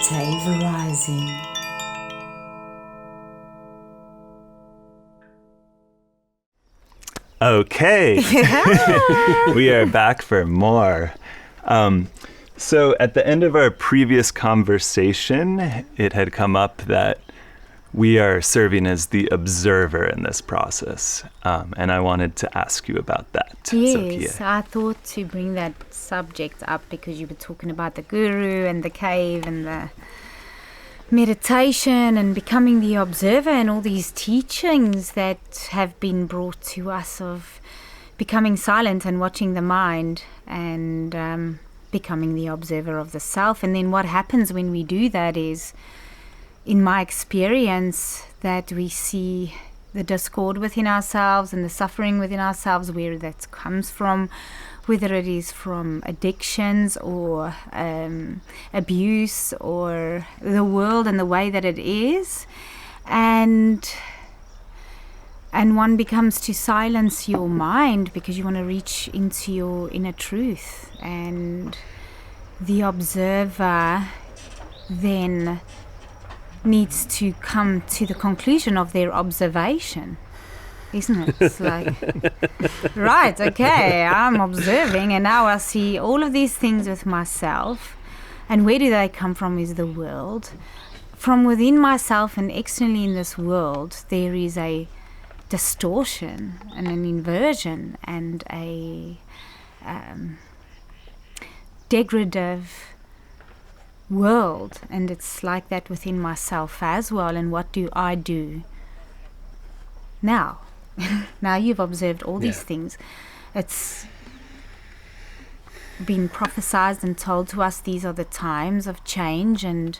octave rising. Okay, we are back for more. So at the end of our previous conversation, it had come up that we are serving as the observer in this process. And I wanted to ask you about that. Yes, I thought to bring that subject up because you were talking about the guru and the cave and the meditation and becoming the observer and all these teachings that have been brought to us of becoming silent and watching the mind and becoming the observer of the self. And then what happens when we do that is, in my experience, that we see the discord within ourselves and the suffering within ourselves, where that comes from, whether it is from addictions or abuse or the world and the way that it is. And one becomes to silence your mind because you want to reach into your inner truth. And the observer then needs to come to the conclusion of their observation, isn't it? It's like, right, okay, I'm observing and now I see all of these things with myself. And where do they come from is the world. From within myself and externally in this world, there is a distortion and an inversion and a degradative world, and it's like that within myself as well. And what do I do now? Now you've observed all these things. It's been prophesied and told to us these are the times of change, and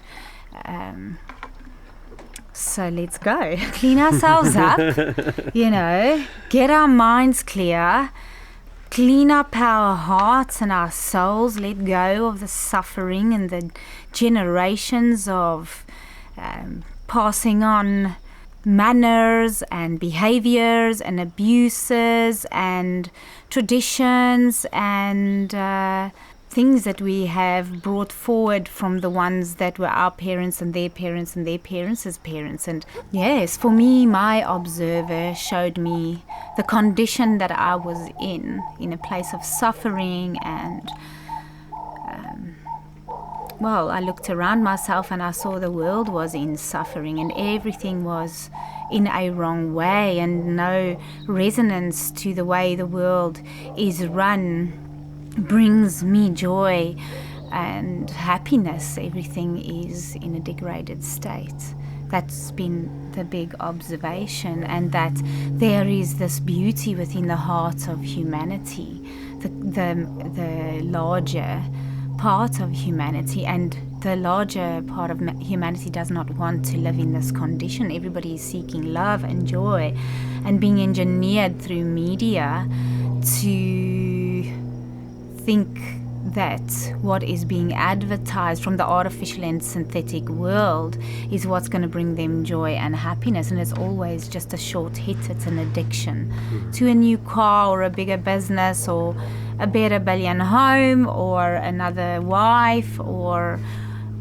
so let's go. Clean ourselves up, get our minds clear, clean up our hearts and our souls, let go of the suffering and the generations of passing on manners and behaviors and abuses and traditions and things that we have brought forward from the ones that were our parents and their parents and their parents' parents. And yes, for me, my observer showed me the condition that I was in a place of suffering. And I looked around myself and I saw the world was in suffering and everything was in a wrong way and no resonance to the way the world is run brings me joy and happiness. Everything is in a degraded state. That's been the big observation, and that there is this beauty within the heart of humanity, the larger part of humanity, and the larger part of humanity does not want to live in this condition. Everybody is seeking love and joy and being engineered through media to think that what is being advertised from the artificial and synthetic world is what's going to bring them joy and happiness, and it's always just a short hit. It's an addiction to a new car or a bigger business or a better billion home or another wife or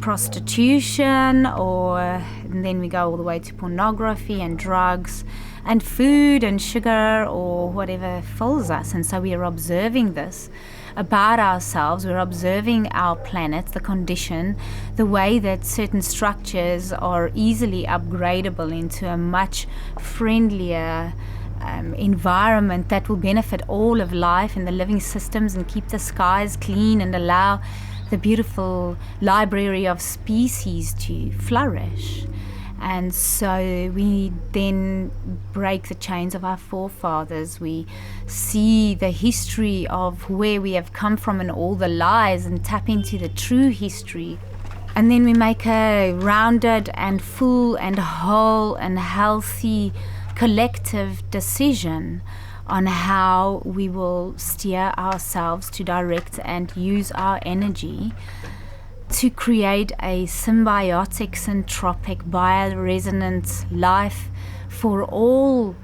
prostitution, and then we go all the way to pornography and drugs and food and sugar or whatever fills us. And so we are observing this about ourselves. We're observing our planet, the condition, the way that certain structures are easily upgradable into a much friendlier environment that will benefit all of life and the living systems and keep the skies clean and allow the beautiful library of species to flourish. And so we then break the chains of our forefathers. We see the history of where we have come from and all the lies and tap into the true history. And then we make a rounded and full and whole and healthy collective decision on how we will steer ourselves to direct and use our energy to create a symbiotic, syntropic, bioresonant life for all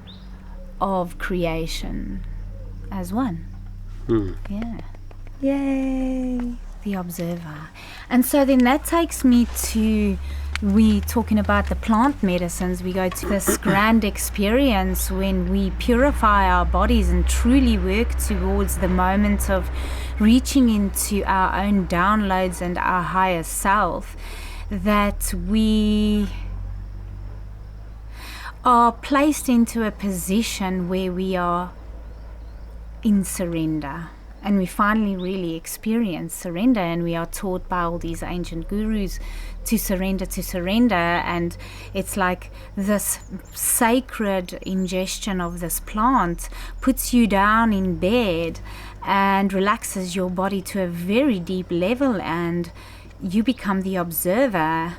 of creation as one. Yeah. Yay! The observer. And so then that takes me to, we talking about the plant medicines, we go to this grand experience when we purify our bodies and truly work towards the moment of reaching into our own downloads and our higher self, that we are placed into a position where we are in surrender. And we finally really experience surrender, and we are taught by all these ancient gurus to surrender. And it's like this sacred ingestion of this plant puts you down in bed and relaxes your body to a very deep level, and you become the observer.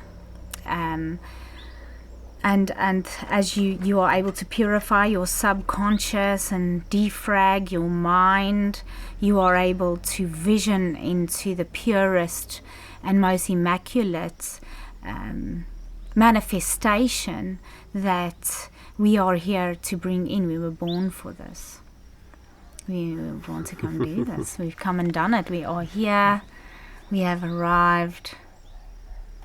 And as you are able to purify your subconscious and defrag your mind, you are able to vision into the purest and most immaculate manifestation that we are here to bring in. We were born for this. We were born to come do this. We've come and done it. We are here. We have arrived.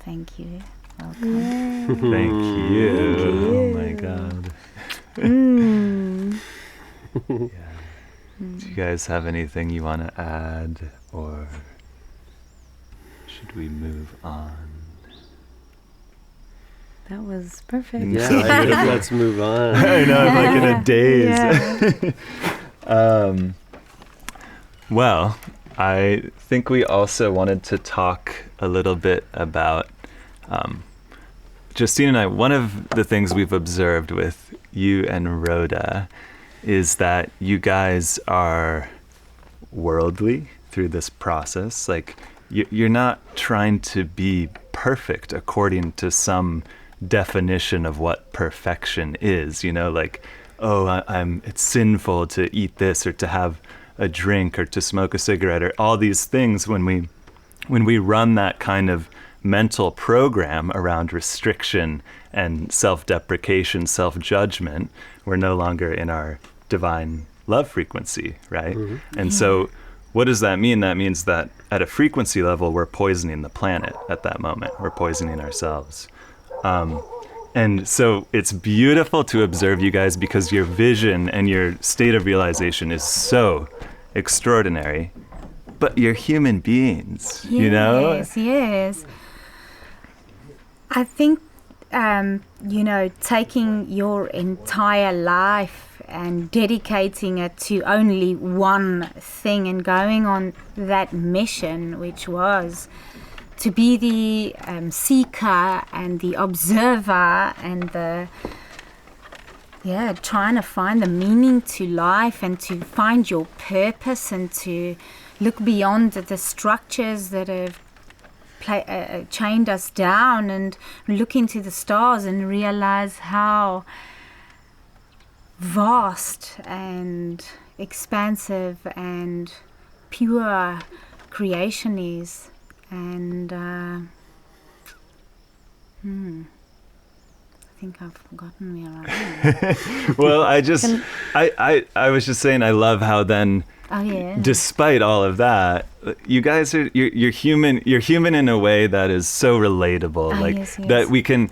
Thank you. Welcome. Yeah. Thank you. Oh my God. Yeah. Do you guys have anything you want to add, or should we move on? That was perfect. Yeah, I guess let's move on. I know, I'm like in a daze. Yeah. Well, I think we also wanted to talk a little bit about Justine and I. One of the things we've observed with you and Rhoda is that you guys are worldly through this process. Like, you're not trying to be perfect according to some definition of what perfection is, you know, like, oh, it's sinful to eat this or to have a drink or to smoke a cigarette or all these things. When we run that kind of mental program around restriction and self-deprecation, self-judgment, we're no longer in our divine love frequency, right? Mm-hmm. And so what does that mean? That means that at a frequency level, we're poisoning the planet at that moment. We're poisoning ourselves. And so it's beautiful to observe you guys, because your vision and your state of realization is so extraordinary. But you're human beings, you know? Yes. I think, taking your entire life and dedicating it to only one thing and going on that mission, which was to be the seeker and the observer and trying to find the meaning to life and to find your purpose and to look beyond the structures that have chained us down and look into the stars and realize how vast and expansive and pure creation is. And I think I've forgotten where I am. Well, I was just saying, I love how then, despite all of that, you guys are you're human. You're human in a way that is so relatable. That we can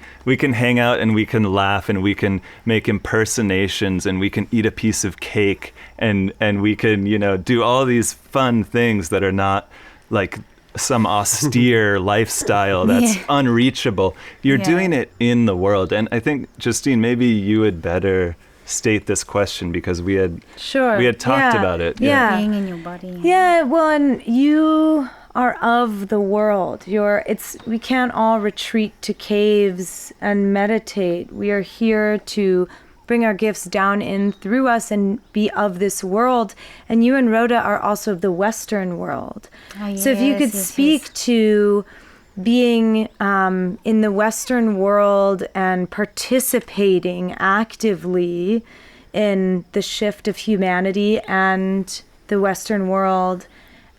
hang out and we can laugh and we can make impersonations and we can eat a piece of cake and we can do all these fun things that are not like some austere lifestyle that's unreachable. You're doing it in the world. And I think, Justine, maybe you would better state this question, because we had talked about it. Being in your body. Yeah, well, and you are of the world. We can't all retreat to caves and meditate. We are here to bring our gifts down in through us and be of this world. And you and Rhoda are also of the Western world. So if you could speak to being in the Western world and participating actively in the shift of humanity and the Western world,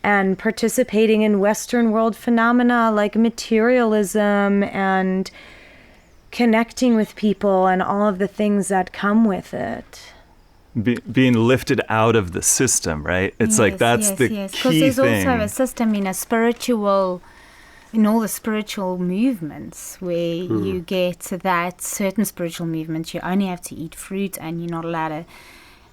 and participating in Western world phenomena like materialism and connecting with people and all of the things that come with it. Being lifted out of the system, right? It's like that's the key thing. Because there's also a system in a spiritual in all the spiritual movements where you get that certain spiritual movements, you only have to eat fruit and you're not allowed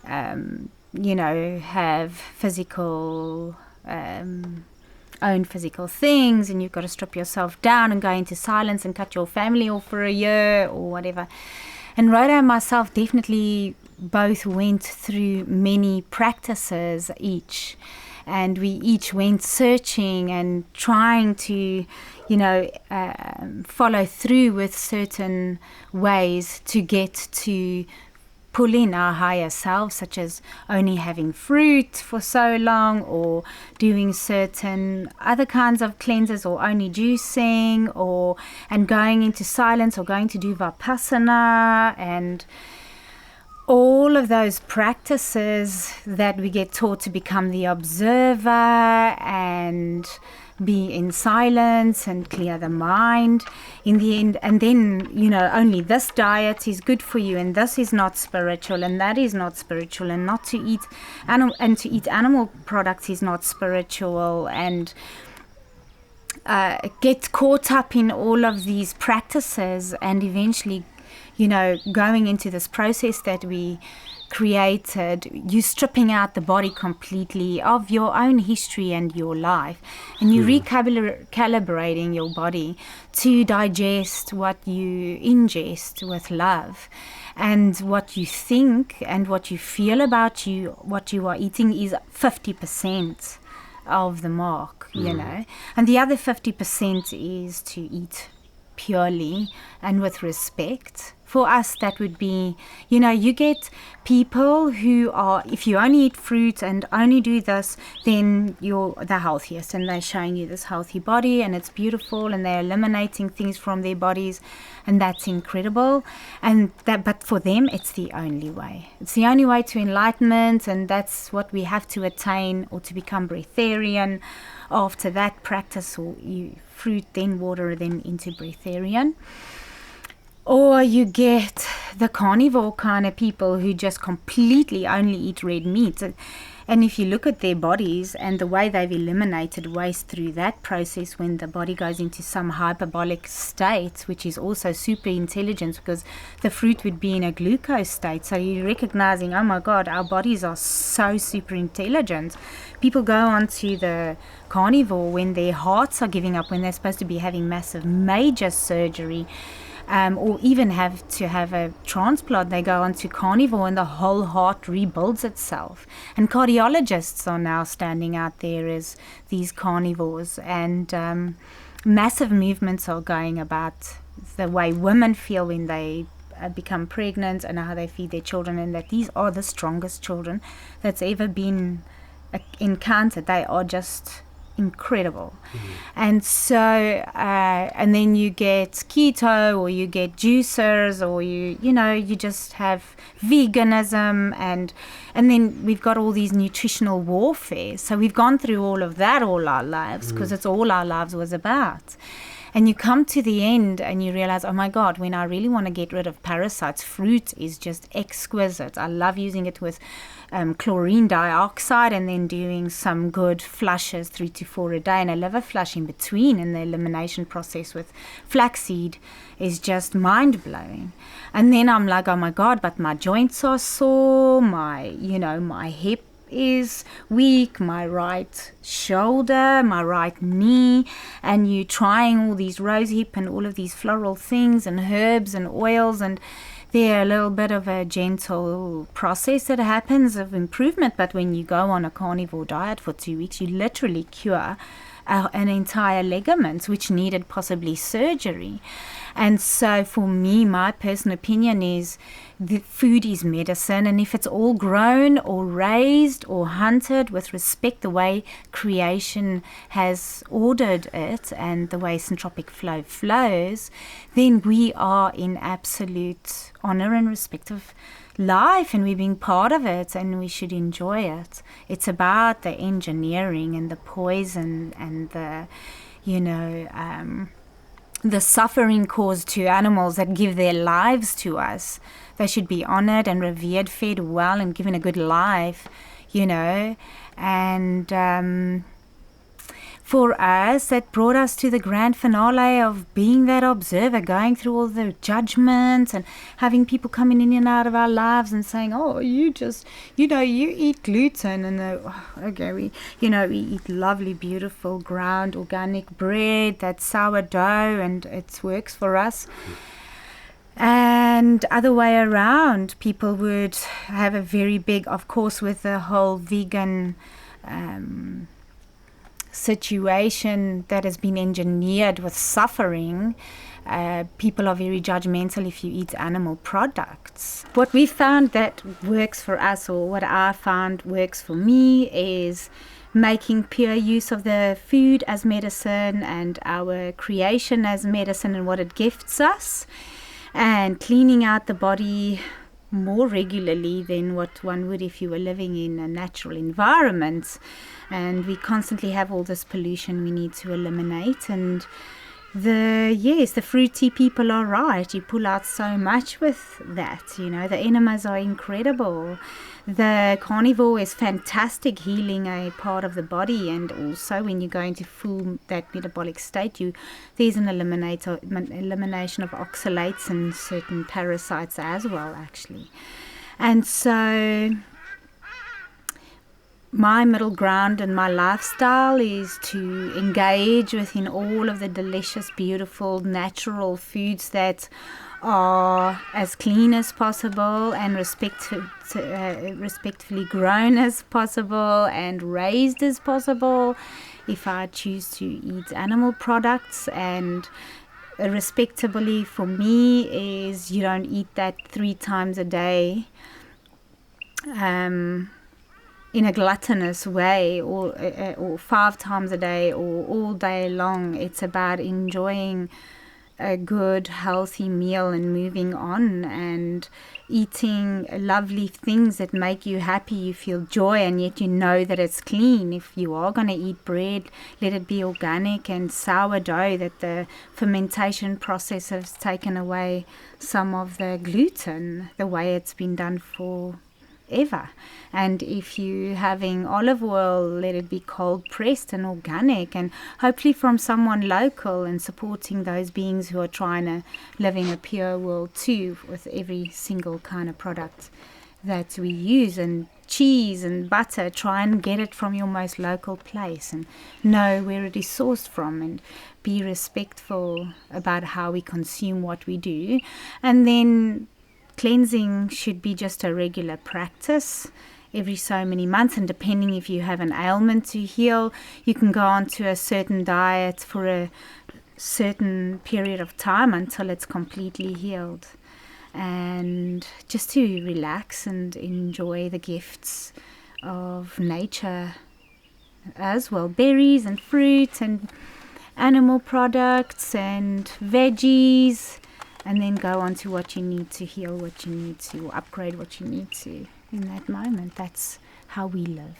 to, have physical, own physical things, and you've got to strip yourself down and go into silence and cut your family off for a year or whatever. And Rhoda and myself definitely both went through many practices each. And we each went searching and trying to, follow through with certain ways to get to pull in our higher self, such as only having fruit for so long, or doing certain other kinds of cleanses, or only juicing, and going into silence, or going to do Vipassana, and all of those practices that we get taught to become the observer and be in silence and clear the mind in the end. And then, only this diet is good for you, and this is not spiritual, and that is not spiritual, and not to eat animal products is not spiritual, and get caught up in all of these practices, and eventually going into this process that we created, you stripping out the body completely of your own history and your life, and you recalibrating your body to digest what you ingest with love, and what you think and what you feel about what you are eating is 50% of the mark, and the other 50% is to eat purely and with respect. For us, that would be, you get people who are, if you only eat fruit and only do this, then you're the healthiest, and they're showing you this healthy body, and it's beautiful, and they're eliminating things from their bodies, and that's incredible. But for them, it's the only way. It's the only way to enlightenment, and that's what we have to attain, or to become breatharian. After that practice, or fruit, then water, then into breatharian. Or you get the carnivore kind of people who just completely only eat red meat. And if you look at their bodies and the way they've eliminated waste through that process, when the body goes into some hyperbolic state, which is also super intelligent, because the fruit would be in a glucose state. So you're recognizing, oh my God, our bodies are so super intelligent. People go on to the carnivore when their hearts are giving up, when they're supposed to be having massive major surgery. Or even have to have a transplant. They go on to carnivore and the whole heart rebuilds itself. And cardiologists are now standing out there as these carnivores, and massive movements are going about the way women feel when they become pregnant, and how they feed their children, and that these are the strongest children that's ever been encountered. They are just incredible. And so and then you get keto, or you get juicers, or you just have veganism, and then we've got all these nutritional warfare. So we've gone through all of that all our lives, because it's all our lives was about. And you come to the end and you realize, oh my God, when I really want to get rid of parasites, fruit is just exquisite. I love using it with chlorine dioxide, and then doing some good flushes, 3 to 4 a day, and a liver flush in between. And the elimination process with flaxseed is just mind-blowing. And then I'm like, oh my God, but my joints are sore, my hip is weak, my right shoulder, my right knee, and you trying all these rosehip and all of these floral things and herbs and oils, and they're a little bit of a gentle process that happens of improvement. But when you go on a carnivore diet for 2 weeks, you literally cure an entire ligament which needed possibly surgery. And so for me, my personal opinion is the food is medicine, and if it's all grown or raised or hunted with respect, the way creation has ordered it and the way syntropic flow flows, then we are in absolute honor and respect of life, and we're being part of it, and we should enjoy it. It's about the engineering and the poison and the suffering caused to animals that give their lives to us. They should be honored and revered, fed well, and given a good life, and for us, that brought us to the grand finale of being that observer, going through all the judgments and having people coming in and out of our lives and saying, oh, you eat gluten. And we eat lovely, beautiful, ground, organic bread, that's sourdough, and it works for us. And other way around, people would have a very big, of course, with the whole vegan situation that has been engineered with suffering, people are very judgmental if you eat animal products. What we found that works for us, or what I found works for me, is making pure use of the food as medicine and our creation as medicine and what it gifts us, and cleaning out the body more regularly than what one would if you were living in a natural environment. And we constantly have all this pollution we need to eliminate. And the fruity people are right. You pull out so much with that. The enemas are incredible. The carnivore is fantastic, healing a part of the body, and also when you go into full that metabolic state, there's an elimination of oxalates and certain parasites as well, actually. And so my middle ground and my lifestyle is to engage within all of the delicious, beautiful, natural foods that are as clean as possible and respectfully grown as possible and raised as possible. If I choose to eat animal products, and respectably for me is you don't eat that 3 times a day in a gluttonous way, or 5 times a day, or all day long. It's about enjoying a good, healthy meal and moving on and eating lovely things that make you happy, you feel joy, and yet you know that it's clean. If you are going to eat bread, let it be organic and sourdough, that the fermentation process has taken away some of the gluten, the way it's been done for ever. And if you're having olive oil, let it be cold pressed and organic, and hopefully from someone local, and supporting those beings who are trying to live in a pure world too, with every single kind of product that we use. And cheese and butter, try and get it from your most local place and know where it is sourced from, and be respectful about how we consume what we do. And then cleansing should be just a regular practice every so many months, and depending if you have an ailment to heal, you can go on to a certain diet for a certain period of time until it's completely healed. And just to relax and enjoy the gifts of nature as well, berries and fruit and animal products and veggies, and then go on to what you need to heal, what you need to, or upgrade what you need to in that moment. That's how we live.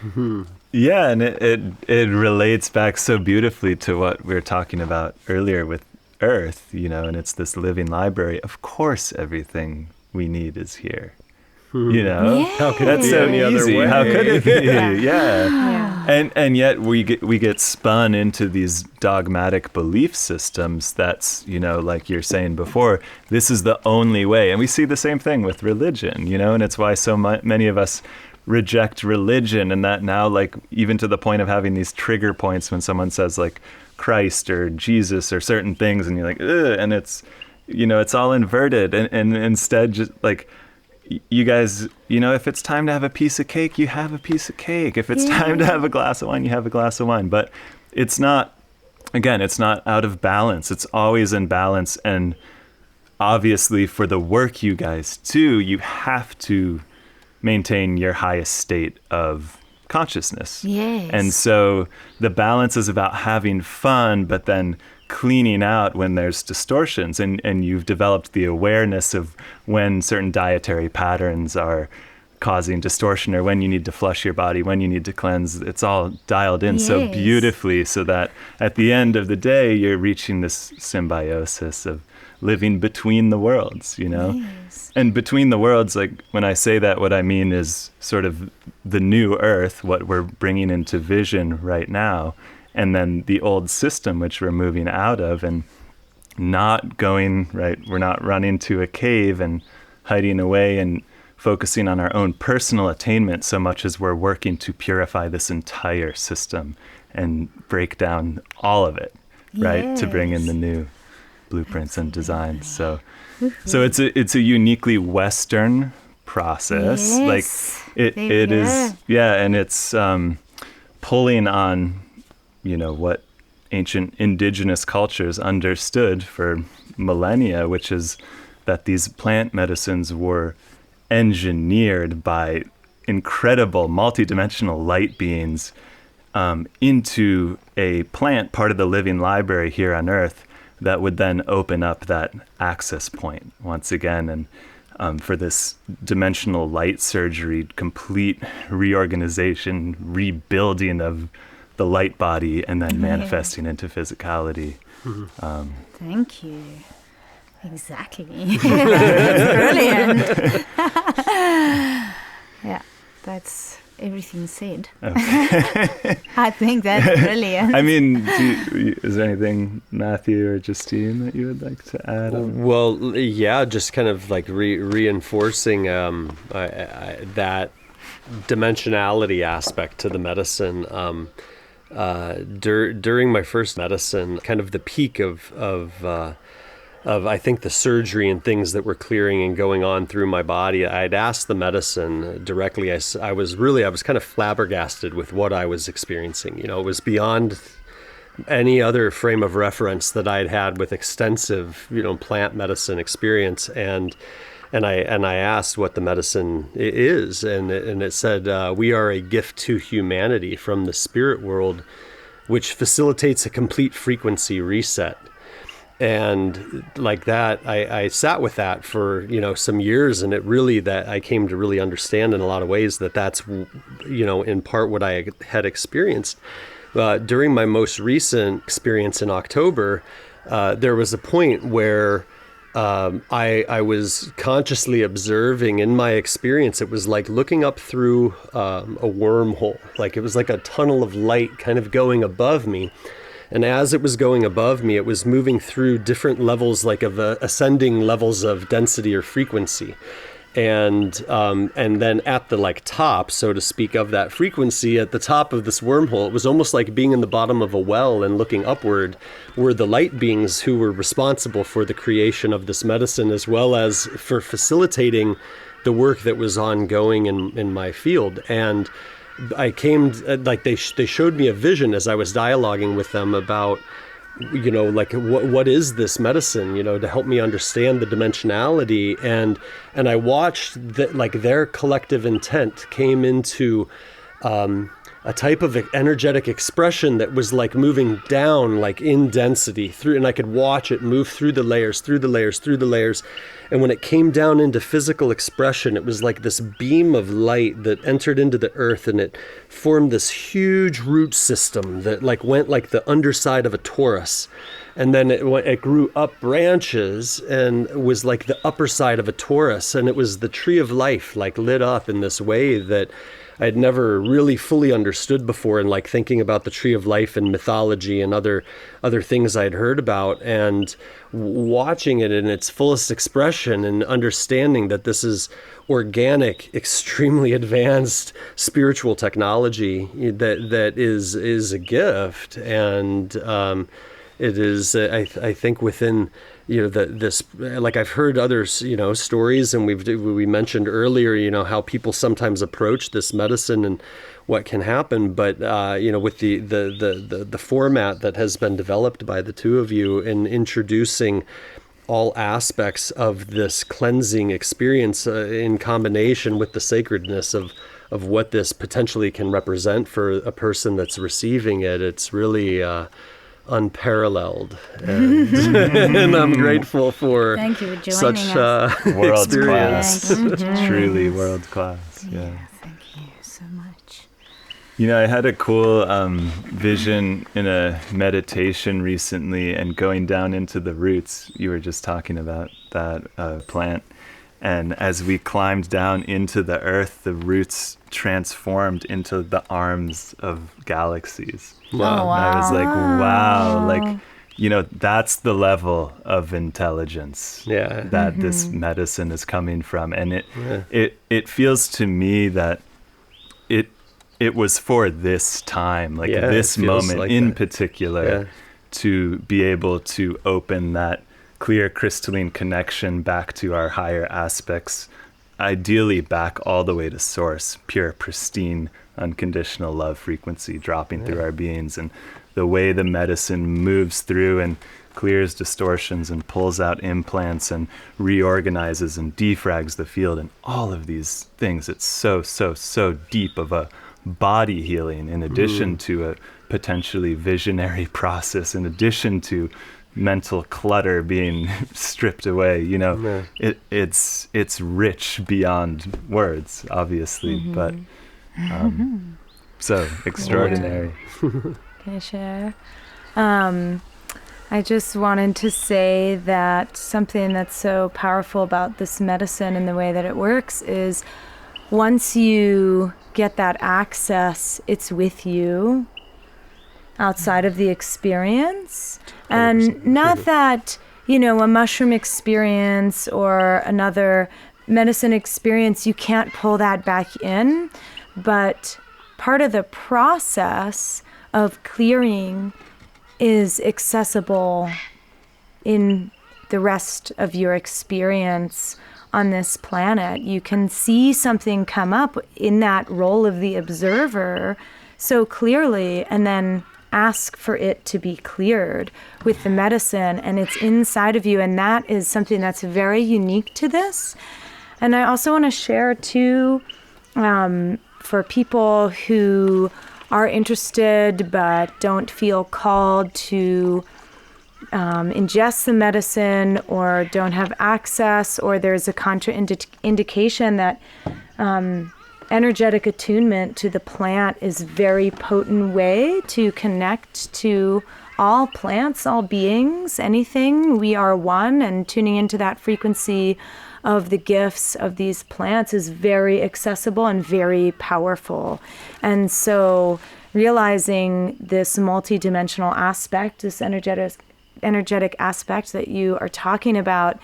Mm-hmm. Yeah, and it relates back so beautifully to what we were talking about earlier with Earth, and it's this living library. Of course, everything we need is here. Yeah. How could that's it be so any easy. other way? How could it be? Yeah. And yet we get spun into these dogmatic belief systems. That's like you're saying before, this is the only way. And we see the same thing with religion, and it's why so many of us reject religion, and that now, like, even to the point of having these trigger points when someone says like Christ or Jesus or certain things, and you're like, ugh, and it's it's all inverted, and instead just like, you guys, if it's time to have a piece of cake, you have a piece of cake. If it's time to have a glass of wine, you have a glass of wine. But it's not out of balance. It's always in balance. And obviously for the work you guys do, you have to maintain your highest state of consciousness. Yes. And so the balance is about having fun, but then cleaning out when there's distortions, and you've developed the awareness of when certain dietary patterns are causing distortion, or when you need to flush your body, when you need to cleanse. It's all dialed in so beautifully, so that at the end of the day, you're reaching this symbiosis of living between the worlds, Yes. And between the worlds, like when I say that, what I mean is sort of the new earth, what we're bringing into vision right now, and then the old system, which we're moving out of, and not going, right, we're not running to a cave and hiding away and focusing on our own personal attainment so much as we're working to purify this entire system and break down all of it, right, to bring in the new blueprints and designs. So it's a uniquely Western process. Yes. Like it is, and it's pulling on, what ancient indigenous cultures understood for millennia, which is that these plant medicines were engineered by incredible multidimensional light beings into a plant, part of the living library here on Earth, that would then open up that access point once again. And for this dimensional light surgery, complete reorganization, rebuilding of the light body, and then manifesting into physicality. Thank you. Exactly. That's brilliant. Yeah, that's everything said. Okay. I think that's brilliant. I mean, is there anything, Matthew or Justine, that you would like to add? Well, yeah, just kind of like reinforcing that dimensionality aspect to the medicine. During my first medicine, kind of the peak of I think the surgery and things that were clearing and going on through my body, I'd asked the medicine directly. I was kind of flabbergasted with what I was experiencing. It was beyond any other frame of reference that I'd had with extensive, plant medicine experience. And I asked what the medicine is, and it said, we are a gift to humanity from the spirit world, which facilitates a complete frequency reset. And like that, I sat with that for, some years, and it really, that I came to really understand in a lot of ways that's, in part what I had experienced. During my most recent experience in October, there was a point where I was consciously observing in my experience. It was like looking up through a wormhole, like it was like a tunnel of light kind of going above me. And as it was going above me, it was moving through different levels, like of ascending levels of density or frequency. And then at the top, so to speak, of that frequency, at the top of this wormhole, it was almost like being in the bottom of a well and looking upward were the light beings who were responsible for the creation of this medicine, as well as for facilitating the work that was ongoing in my field. And I came, they showed me a vision as I was dialoguing with them about, what is this medicine, to help me understand the dimensionality. And I watched that, their collective intent came into a type of energetic expression that was moving down, in density through, and I could watch it move through the layers. And when it came down into physical expression, it was like this beam of light that entered into the earth, and it formed this huge root system that went like the underside of a torus. And then it grew up branches and was like the upper side of a torus. And it was the tree of life, lit up in this way that I'd never really fully understood before, and thinking about the tree of life in mythology and other things I'd heard about, and watching it in its fullest expression and understanding that this is organic, extremely advanced spiritual technology that is a gift. And it is, I think, within this, I've heard others, stories, and we mentioned earlier, how people sometimes approach this medicine and what can happen. But with the format that has been developed by the two of you in introducing all aspects of this cleansing experience in combination with the sacredness of what this potentially can represent for a person that's receiving it, it's really unparalleled, and I'm grateful for Thank you for such joining us. World experience. class. Truly world class. Yeah. Thank you so much. I had a cool vision in a meditation recently, and going down into the roots. You were just talking about that plant. And as we climbed down into the earth, the roots transformed into the arms of galaxies. Wow. Oh, wow. And I was like, wow, like, that's the level of intelligence Yeah. that this medicine is coming from. And it feels to me that it was for this time, like this moment like in that. particular, to be able to open that clear crystalline connection back to our higher aspects, ideally back all the way to source, pure, pristine, unconditional love frequency dropping through our beings. And the way the medicine moves through and clears distortions and pulls out implants and reorganizes and defrags the field and all of these things, it's so deep of a body healing, in addition to a potentially visionary process, in addition to mental clutter being stripped away. It's rich beyond words, obviously, but so extraordinary. Can I share? I just wanted to say that something that's so powerful about this medicine and the way that it works is once you get that access, it's with you outside of the experience. And not that, a mushroom experience or another medicine experience, you can't pull that back in, but part of the process of clearing is accessible in the rest of your experience on this planet. You can see something come up in that role of the observer so clearly, and then ask for it to be cleared with the medicine, and it's inside of you. And that is something that's very unique to this. And I also want to share too, for people who are interested but don't feel called to ingest the medicine, or don't have access, or there's a contraindication that energetic attunement to the plant is a very potent way to connect to all plants, all beings, anything. We are one, and tuning into that frequency of the gifts of these plants is very accessible and very powerful. And so realizing this multidimensional aspect, this energetic aspect that you are talking about,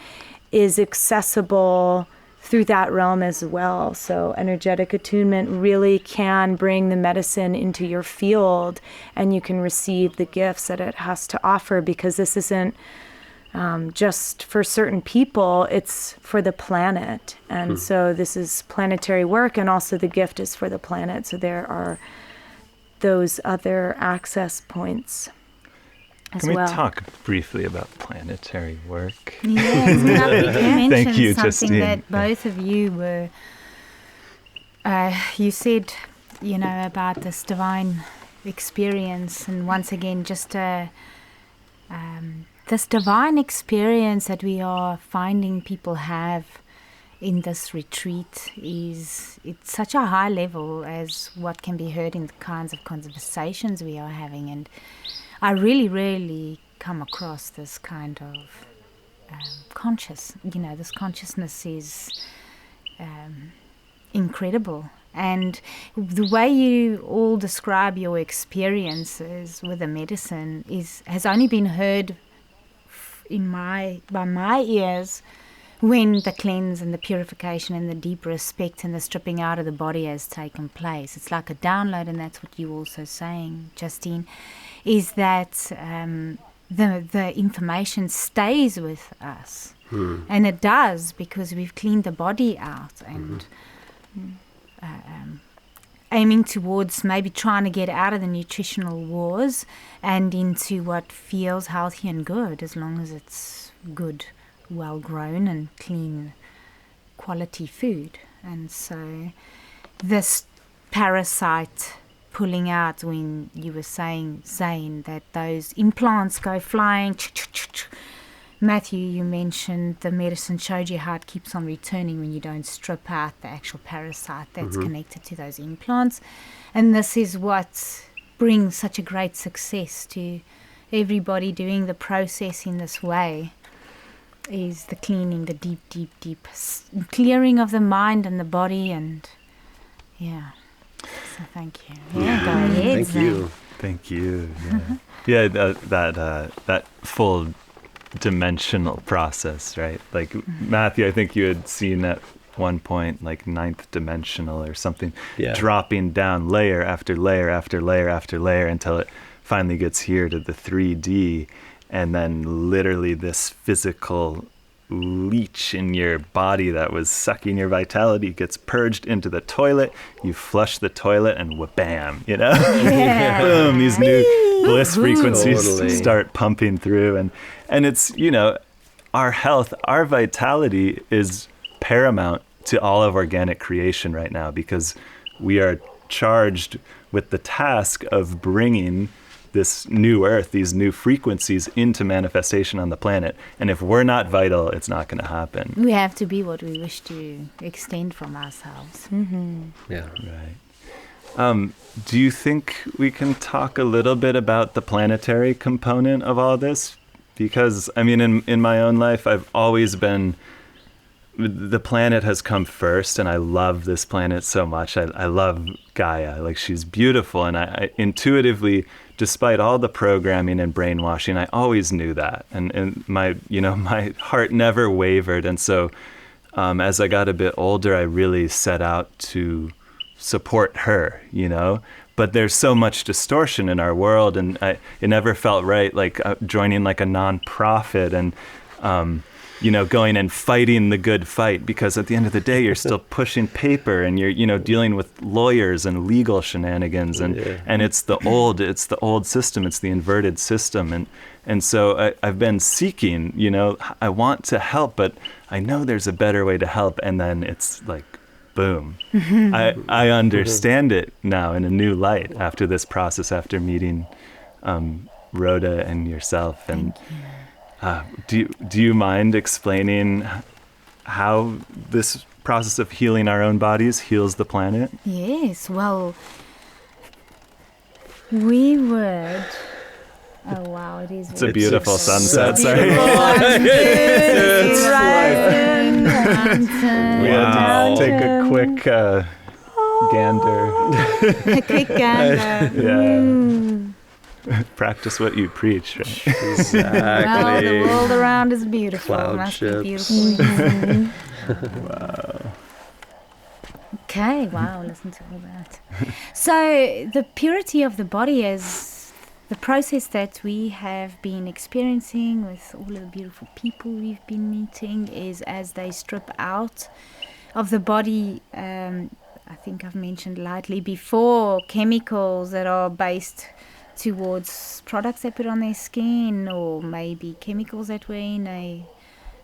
is accessible through that realm as well. So energetic attunement really can bring the medicine into your field, and you can receive the gifts that it has to offer, because this isn't just for certain people, it's for the planet. And so this is planetary work, and also the gift is for the planet. So there are those other access points as Can we well. talk briefly about planetary work? Yes, you mentioned Thank you, something Justine. that both of you were. You said, about this divine experience, and once again, just this divine experience that we are finding people have in this retreat it's such a high level as what can be heard in the kinds of conversations we are having, and I really rarely come across this kind of this consciousness is incredible. And the way you all describe your experiences with the medicine has only been heard by my ears when the cleanse and the purification and the deep respect and the stripping out of the body has taken place. It's like a download, and that's what you're also saying, Justine, is that the information stays with us. And it does, because we've cleaned the body out and aiming towards maybe trying to get out of the nutritional wars and into what feels healthy and good, as long as it's good, well grown and clean quality food. And so this parasite pulling out, when you were saying, Zane, that those implants go flying, Matthew, you mentioned the medicine showed you how it keeps on returning when you don't strip out the actual parasite that's connected to those implants. And this is what brings such a great success to everybody doing the process in this way, is the cleaning, the deep clearing of the mind and the body. And yeah, so thank you. Yeah, go ahead. Thank you. Thank you. Yeah, that full dimensional process, right? Like Matthew, I think you had seen at one point like 9th dimensional or something, dropping down layer after layer after layer after layer until it finally gets here to the 3D, and then literally this physical leech in your body that was sucking your vitality gets purged into the toilet. You flush the toilet and bam, you know? Boom, these new bliss frequencies start pumping through. And it's, you know, our health, our vitality is paramount to all of organic creation right now, because we are charged with the task of bringing this new earth, these new frequencies into manifestation on the planet. And if we're not vital, it's not going to happen. We have to be what we wish to extend from ourselves. Yeah. Right. Do you think we can talk a little bit about the planetary component of all this? Because, I mean, in my own life, I've always been, the planet has come first, and I love this planet so much. I love Gaia. Like, she's beautiful, and I intuitively, despite all the programming and brainwashing, I always knew that. And my heart never wavered. And so as I got a bit older, I really set out to support her, you know? But there's so much distortion in our world, and it never felt right, like joining like a nonprofit and, going and fighting the good fight, because at the end of the day, you're still pushing paper, and you're, dealing with lawyers and legal shenanigans, and it's the old system, it's the inverted system. And so I've been seeking, I want to help, but I know there's a better way to help. And then it's like, boom. I understand it now in a new light after this process, after meeting Rhoda and yourself. And do you mind explaining how this process of healing our own bodies heals the planet? Yes, well, we would... Oh, wow, it is. It's a beautiful sunset, sorry. We had to take a quick gander. A quick gander. Practice what you preach, right? Exactly. Well, the world around is beautiful. Cloud Must ships. be beautiful. Wow. Okay, wow, listen to all that. So the purity of the body is the process that we have been experiencing with all of the beautiful people we've been meeting, is as they strip out of the body, I think I've mentioned lightly before, chemicals that are based towards products they put on their skin, or maybe chemicals that were in a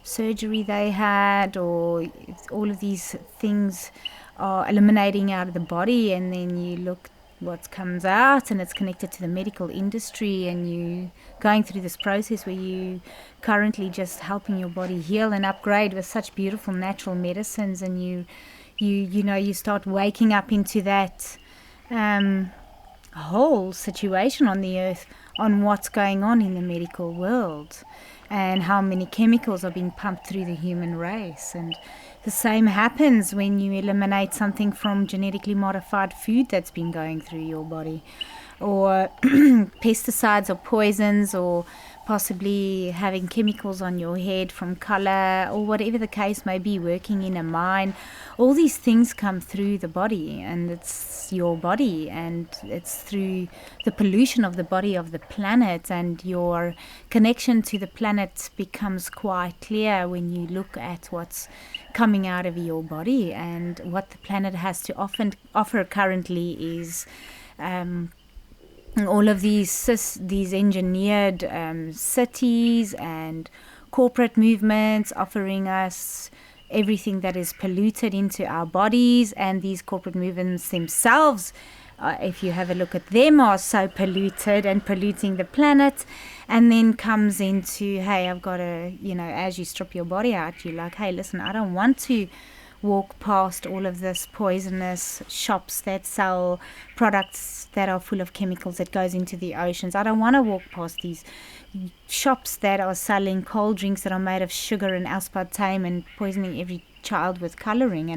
surgery they had, or all of these things are eliminating out of the body, and then you look what comes out, and it's connected to the medical industry, and you going through this process where you currently just helping your body heal and upgrade with such beautiful natural medicines, and you start waking up into that whole situation on the earth, on what's going on in the medical world, and how many chemicals are being pumped through the human race. And the same happens when you eliminate something from genetically modified food that's been going through your body, or pesticides or poisons, or possibly having chemicals on your head from color, or whatever the case may be, working in a mine. All these things come through the body, and it's your body, and it's through the pollution of the body of the planet, and your connection to the planet becomes quite clear when you look at what's coming out of your body. And what the planet has to offer currently is all of these engineered cities and corporate movements offering us everything that is polluted into our bodies, and these corporate movements themselves if you have a look at them, are so polluted and polluting the planet. And then comes into, hey, I've got to, as you strip your body out, you're like, hey, listen, I don't want to walk past all of this poisonous shops that sell products that are full of chemicals that goes into the oceans. I don't want to walk past these shops that are selling cold drinks that are made of sugar and aspartame and poisoning every child with coloring.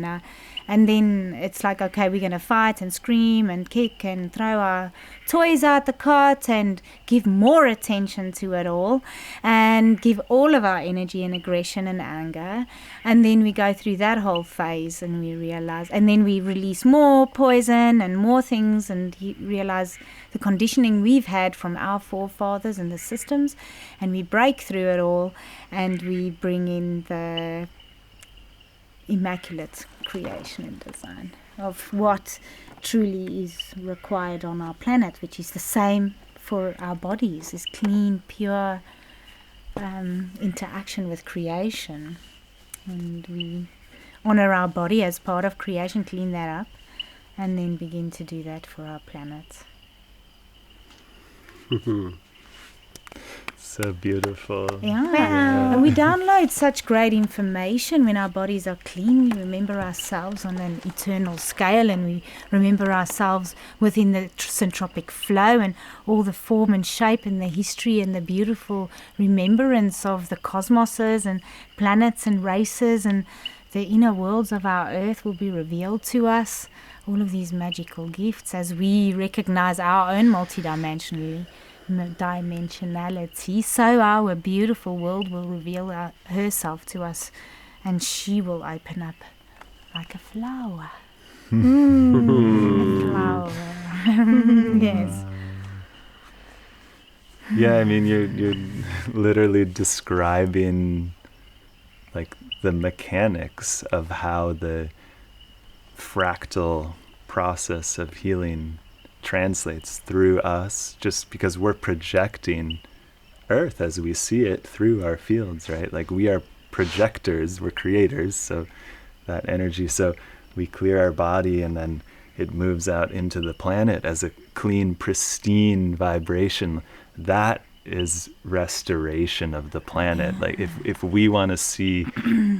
And then it's like, okay, we're going to fight and scream and kick and throw our toys out the cart and give more attention to it all and give all of our energy and aggression and anger. And then we go through that whole phase and we realize, and then we release more poison and more things and realize the conditioning we've had from our forefathers and the systems, and we break through it all and we bring in the immaculate creation and design of what truly is required on our planet, which is the same for our bodies, is clean, pure interaction with creation. And we honor our body as part of creation, clean that up, and then begin to do that for our planet. So beautiful. Yeah. And we download such great information when our bodies are clean. We remember ourselves on an eternal scale, and we remember ourselves within the syntropic flow and all the form and shape and the history and the beautiful remembrance of the cosmoses and planets and races, and the inner worlds of our earth will be revealed to us. All of these magical gifts as we recognize our own multidimensionality, so our beautiful world will reveal herself to us, and she will open up like a flower. A flower. Yes. Yeah, I mean, you're literally describing like the mechanics of how the fractal process of healing translates through us, just because we're projecting Earth as we see it through our fields, right? Like we are projectors, we're creators, so that energy, so we clear our body and then it moves out into the planet as a clean, pristine vibration. That is restoration of the planet. Like if we want to see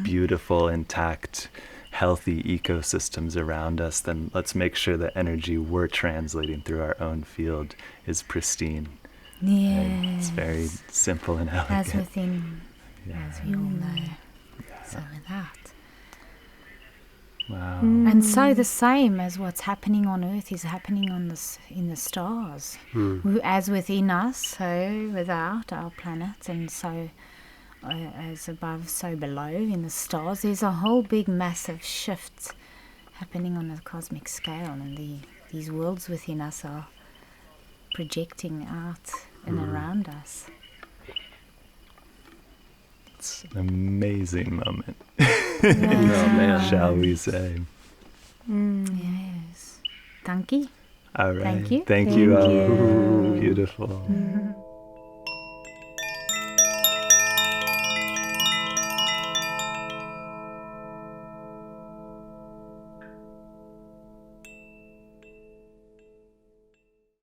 beautiful, intact, healthy ecosystems around us, then let's make sure the energy we're translating through our own field is pristine. Yes. And it's very simple and elegant. As within, as we all know. So without. Wow. And so the same as what's happening on Earth is happening on in the stars. As within us, so without our planet, and so as above, so below in the stars. There's a whole big massive shift happening on a cosmic scale, and these worlds within us are projecting out and around us. It's an amazing moment. Oh, man. Shall we say? Yes. Thank you. All right. Thank you. Thank you all. you. Beautiful.